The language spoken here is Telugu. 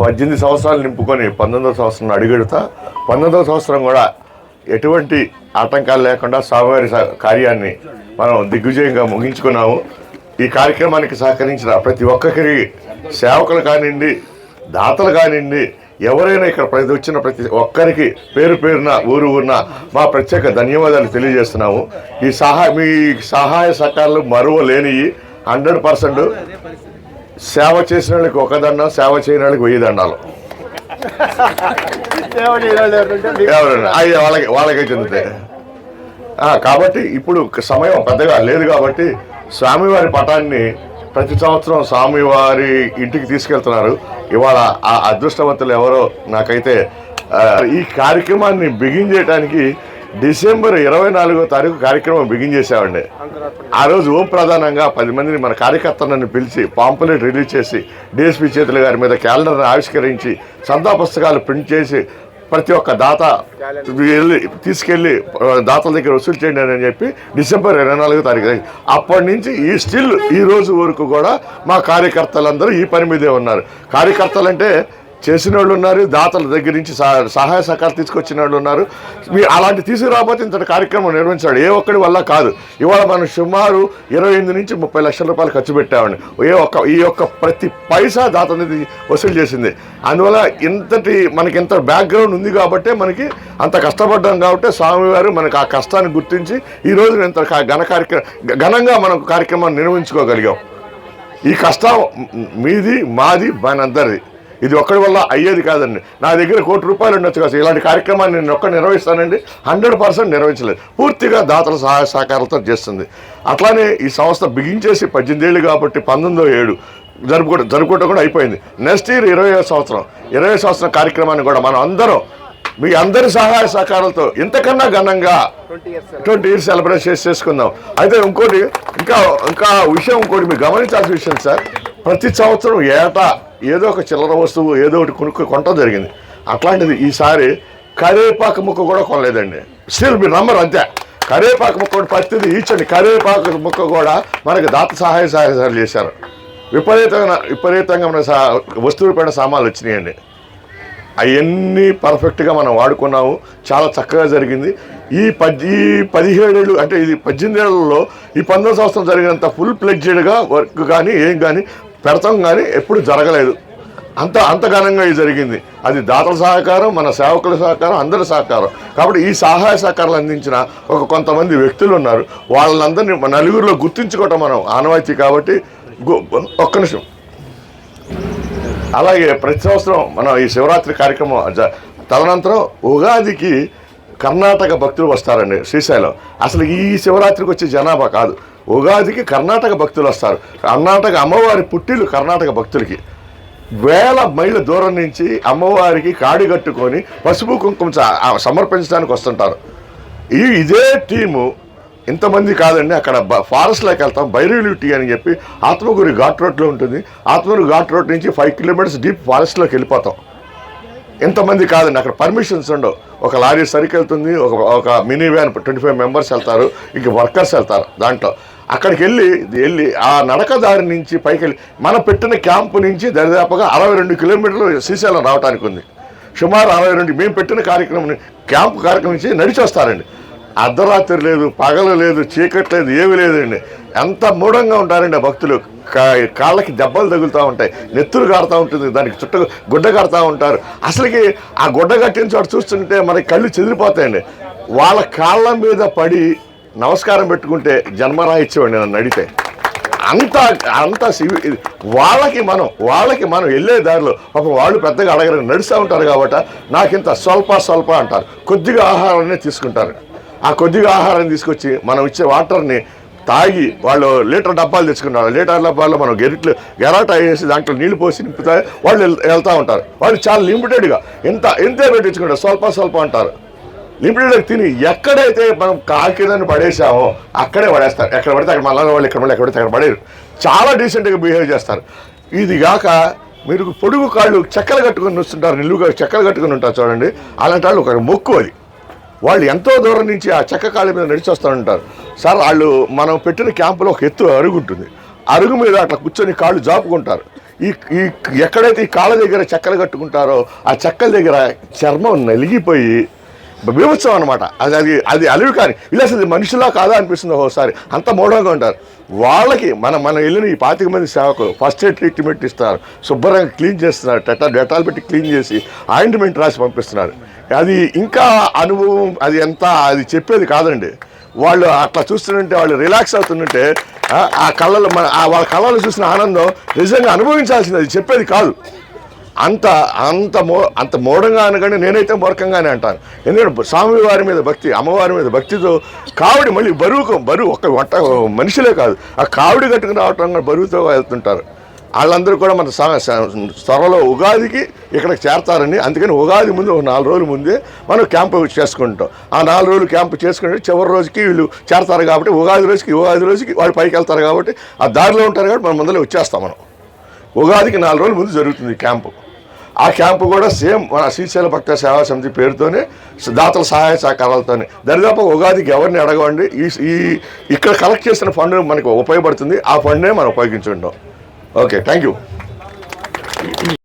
18 సంవత్సరాలు నింపుకొని 19వ సంవత్సరం అడుగెడుతా 19వ సంవత్సరం కూడా ఎటువంటి ఆటంకాలు లేకుండా స్వామివారి కార్యాన్ని మనం దిగ్విజయంగా ముగించుకున్నాము. ఈ కార్యక్రమానికి సహకరించిన ప్రతి ఒక్కరికి సేవకులు కానివ్వండి, దాతలు కానివ్వండి, ఎవరైనా ఇక్కడ వచ్చిన ప్రతి ఒక్కరికి పేరు పేరున ఊరున్న మా ప్రత్యేక ధన్యవాదాలు తెలియజేస్తున్నాము. మీ సహాయ సహకారాలు మరువలేని 100%. సేవ చేసిన వాళ్ళకి ఒక దండం, సేవ చేయని వాళ్ళకి 1000 దండాలు. వాళ్ళకే చెందుతాయి. కాబట్టి ఇప్పుడు సమయం పెద్దగా లేదు కాబట్టి స్వామివారి పటాన్ని ప్రతి సంవత్సరం స్వామివారి ఇంటికి తీసుకెళ్తున్నారు. ఇవాళ ఆ అదృష్టవంతులు ఎవరో నాకైతే ఈ కార్యక్రమాన్ని బిగిన్ చేయడానికి డిసెంబర్ 24వ తారీఖు కార్యక్రమం బిగిన్ చేసామండి. ఆ రోజు ఓం ప్రధానంగా 10 మందిని మన కార్యకర్తలను పిలిచి పాంపులెట్ రిలీజ్ చేసి డిఎస్పీ చేతుల గారి మీద క్యాలెండర్ని ఆవిష్కరించి సంతా పుస్తకాలు ప్రింట్ చేసి ప్రతి ఒక్క దాత తీసుకెళ్ళి దాతల దగ్గర వసూలు చేయండి అని చెప్పి డిసెంబర్ 24వ తారీఖు అప్పటి నుంచి ఈ రోజు వరకు కూడా మా కార్యకర్తలందరూ ఈ పని మీదే ఉన్నారు. కార్యకర్తలంటే చేసిన వాళ్ళు ఉన్నారు, దాతల దగ్గర నుంచి సహాయ సహకారం తీసుకొచ్చిన వాళ్ళు ఉన్నారు. అలాంటి తీసుకురాబోతే ఇంత కార్యక్రమం నిర్వహించాడు. ఏ ఒక్కడి వల్ల కాదు. ఇవాళ మనం సుమారు 28 నుంచి 30 లక్షల రూపాయలు ఖర్చు పెట్టామండి. ఈ యొక్క ప్రతి పైసా దాత అనేది వసూలు చేసింది. అందువల్ల మనకి ఇంత బ్యాక్గ్రౌండ్ ఉంది కాబట్టి మనకి అంత కష్టపడ్డాం కాబట్టి స్వామివారు మనకు ఆ కష్టాన్ని గుర్తించి ఈ రోజు ఇంత ఘనంగా మనం కార్యక్రమాన్ని నిర్వహించుకోగలిగాం. ఈ కష్టం మీది, మాది, మనందరిది. ఇది ఒక్కడి వల్ల అయ్యేది కాదండి. నా దగ్గర ₹1 కోటి ఉండొచ్చు కదా. ఇలాంటి కార్యక్రమాన్ని నేను నిర్వహిస్తానండి. 100% నిర్వహించలేదు. పూర్తిగా దాతల సహాయ సహకారాలతో చేస్తుంది. అట్లానే ఈ సంస్థ బిగించేసి 18 ఏళ్ళు కాబట్టి 19వ జరుపుకోవడం కూడా అయిపోయింది. నెక్స్ట్ ఇయర్ 20వ సంవత్సరం 20వ సంవత్సరం కార్యక్రమాన్ని కూడా మనం అందరం మీ అందరి సహాయ సహకారాలతో ఇంతకన్నా ఘనంగా 20 ఇయర్స్ సెలబ్రేట్ చేసుకుందాం. అయితే ఇంకా విషయం మీరు గమనించాల్సిన విషయం సార్, ప్రతి సంవత్సరం ఏటా ఏదో ఒక చిల్లర వస్తువు ఏదో ఒకటి కొనటం జరిగింది. అట్లాంటిది ఈసారి కరేపాకు ముక్క కూడా కొనలేదండి. స్టిల్ మీరు నమ్మరు అంతే. కరేపాకు ముక్క కూడా ప్రతిదీ ఈచండి. కరేపాకు ముక్క కూడా మనకి దాత సహాయాలు చేశారు. విపరీతంగా మన వస్తువులు పైన సామాన్లు వచ్చినాయండి. అవన్నీ పర్ఫెక్ట్గా మనం వాడుకున్నాము. చాలా చక్కగా జరిగింది. ఈ 17 ఏళ్ళు అంటే ఇది 18 ఏళ్లలో ఈ 19వ సంవత్సరం జరిగినంత ఫుల్ ప్లెడ్జెడ్గా వర్క్ కానీ ఏం కానీ పెడతాం కానీ ఎప్పుడు జరగలేదు. అంత ఘనంగా ఇది జరిగింది. అది దాతల సహకారం, మన సేవకుల సహకారం, అందరి సహకారం. కాబట్టి ఈ సహాయ సహకారాలు అందించిన కొంతమంది వ్యక్తులు ఉన్నారు. వాళ్ళందరినీ నలుగురిలో గుర్తించుకోవటం మనం ఆనవాయితీ కాబట్టి ఒక్క నిమిషం. అలాగే ప్రతి సంవత్సరం మనం ఈ శివరాత్రి కార్యక్రమం తదనంతరం ఉగాదికి కర్ణాటక భక్తులు వస్తారండి శ్రీశైలం. అసలు ఈ శివరాత్రికి వచ్చే జనాభా కాదు, ఉగాదికి కర్ణాటక భక్తులు వస్తారు. కర్ణాటక అమ్మవారి పుట్టిల్లు కర్ణాటక భక్తులకి వేల మైళ్ళ దూరం నుంచి అమ్మవారికి కాడి కట్టుకొని పసుపు కుంకుమ సమర్పించడానికి వస్తుంటారు. ఇదే టీము ఇంతమంది కాదండి. అక్కడ ఫారెస్ట్లోకి వెళ్తాం. భైరవి టీ అని చెప్పి ఆత్మకూరు ఘాట్ రోడ్లో ఉంటుంది. ఆత్మకూరు ఘాట్ రోడ్ నుంచి 5 కిలోమీటర్స్ డీప్ ఫారెస్ట్లోకి వెళ్ళిపోతాం. ఇంతమంది కాదండి. అక్కడ పర్మిషన్స్ ఉండవు. ఒక లారీ సరికి వెళ్తుంది, ఒక మినీ వ్యాన్ 25 మెంబర్స్ వెళ్తారు, ఇంక వర్కర్స్ వెళ్తారు దాంట్లో. అక్కడికి వెళ్ళి ఆ నడక దారి నుంచి పైకి వెళ్ళి మనం పెట్టిన క్యాంపు నుంచి దరిదాపుగా 62 కిలోమీటర్లు శ్రీశైలం రావడానికి ఉంది. సుమారు 62 మేము పెట్టిన క్యాంపు కార్యక్రమం నుంచి నడిచి వస్తారండి. అర్ధరాత్రి లేదు, పగలు లేదు, చీకటి లేదు, ఏమీ లేదండి. ఎంత మూఢంగా ఉంటారండి ఆ భక్తులు. కాళ్ళకి దెబ్బలు తగులుతూ ఉంటాయి, నెత్తురు కారుతూ ఉంటుంది, దానికి గుడ్డ కడతా ఉంటారు. అసలుకి ఆ గుడ్డ కట్టిన చోట చూస్తుంటే మనకి కళ్ళు చెదిరిపోతాయండి. వాళ్ళ కాళ్ళ మీద పడి నమస్కారం పెట్టుకుంటే జన్మరాయిచ్చేవాడిని నన్ను అడిగితే. అంత వాళ్ళకి మనం వెళ్ళే దారిలో వాళ్ళు పెద్దగా అడగరు, నడుస్తూ ఉంటారు కాబట్టి నాకింత స్వల్ప అంటారు. కొద్దిగా ఆహారాన్ని తీసుకుంటారు. ఆ కొద్దిగా ఆహారాన్ని తీసుకొచ్చి మనం ఇచ్చే వాటర్ని తాగి వాళ్ళు లీటర్ డబ్బాలు తెచ్చుకుంటారు. లీటర్ డబ్బాల్లో మనం గెరాటా వేసి దాంట్లో నీళ్లు పోసి నింపుతాయి. వాళ్ళు వెళ్తూ ఉంటారు. వాళ్ళు చాలా లిమిటెడ్గా ఎంతే పెట్టించుకుంటారు, స్వల్ప అంటారు. లిమిటెడ్గా తిని ఎక్కడైతే మనం కాకిదని పడేసామో అక్కడే పడేస్తారు. ఎక్కడ పడితే అక్కడ మళ్ళీ వాళ్ళు ఎక్కడ పడితే అక్కడ పడేరు. చాలా డీసెంట్గా బిహేవ్ చేస్తారు. ఇది కాక మీరు పొడుగు కాళ్ళు చెక్కలు కట్టుకుని వస్తుంటారు, నిలువుగా చెక్కలు కట్టుకుని ఉంటారు చూడండి. అలాంటి వాళ్ళు ఒక మొక్కు అది. వాళ్ళు ఎంతో దూరం నుంచి ఆ చెక్క కాళ్ళ మీద నడిచి వస్తూ ఉంటారు. సార్ వాళ్ళు మనం పెట్టిన క్యాంపులో ఒక ఎత్తు అరుగు ఉంటుంది. అరుగు మీద అట్లా కూర్చొని కాళ్ళు జాపుకుంటారు. ఈ ఈ ఎక్కడైతే ఈ కాళ్ళ దగ్గర చెక్కలు కట్టుకుంటారో ఆ చెక్కల దగ్గర చర్మం నలిగిపోయి బీభత్సం అనమాట. అది అది అది అలివి కానీ ఇలా అసలు మనుషులా కాదా అనిపిస్తుంది ఒకసారి, అంత మూఢంగా ఉంటారు. వాళ్ళకి మనం వెళ్ళిన ఈ 25 మంది సేవకులు ఫస్ట్ ఎయిడ్ ట్రీట్మెంట్ ఇస్తున్నారు, శుభ్రంగా క్లీన్ చేస్తున్నారు, డెటాల్ పెట్టి క్లీన్ చేసి ఆయింట్మెంట్ రాసి పంపిస్తున్నారు. అది ఇంకా అనుభవం, అది ఎంత అది చెప్పేది కాదండి. వాళ్ళు అట్లా చూస్తుంటే, వాళ్ళు రిలాక్స్ అవుతుంటే ఆ కళ్ళలో వాళ్ళ కళ్ళలో చూసిన ఆనందం నిజంగా అనుభవించాల్సింది, అది చెప్పేది కాదు. అంత మూఢంగా అనగానే నేనైతే మూర్ఖంగానే అంటాను. ఎందుకంటే స్వామివారి మీద భక్తి, అమ్మవారి మీద భక్తితో కావిడి మళ్ళీ బరువు ఒక్క వంట మనుషులే కాదు, ఆ కావిడి కట్టుకుని రావటం బరువుతో వెళ్తుంటారు. వాళ్ళందరూ కూడా మన త్వరలో ఉగాదికి ఇక్కడికి చేరతారని, అందుకని ఉగాది ముందు ఒక 4 రోజుల ముందే మనం క్యాంపు చేసుకుంటాం. ఆ 4 రోజులు క్యాంపు చేసుకుంటే చివరి రోజుకి వీళ్ళు చేరతారు కాబట్టి ఉగాది రోజుకి వాళ్ళు పైకి వెళ్తారు కాబట్టి ఆ దారిలో ఉంటారు కాబట్టి మనం ముందరే వచ్చేస్తాం. మనం ఉగాదికి 4 రోజుల ముందు జరుగుతుంది క్యాంపు. ఆ క్యాంపు కూడా సేమ్ మన శ్రీశైల భక్త సేవా సమితి పేరుతోనే దాతల సహాయ సహకారాలతోనే దరిదాపు ఉగాదికి ఎవరిని అడగండి, ఇక్కడ కలెక్ట్ చేసిన ఫండ్ మనకు ఉపయోగపడుతుంది. ఆ ఫండ్నే మనం ఉపయోగించుకుంటాం. Okay, thank you.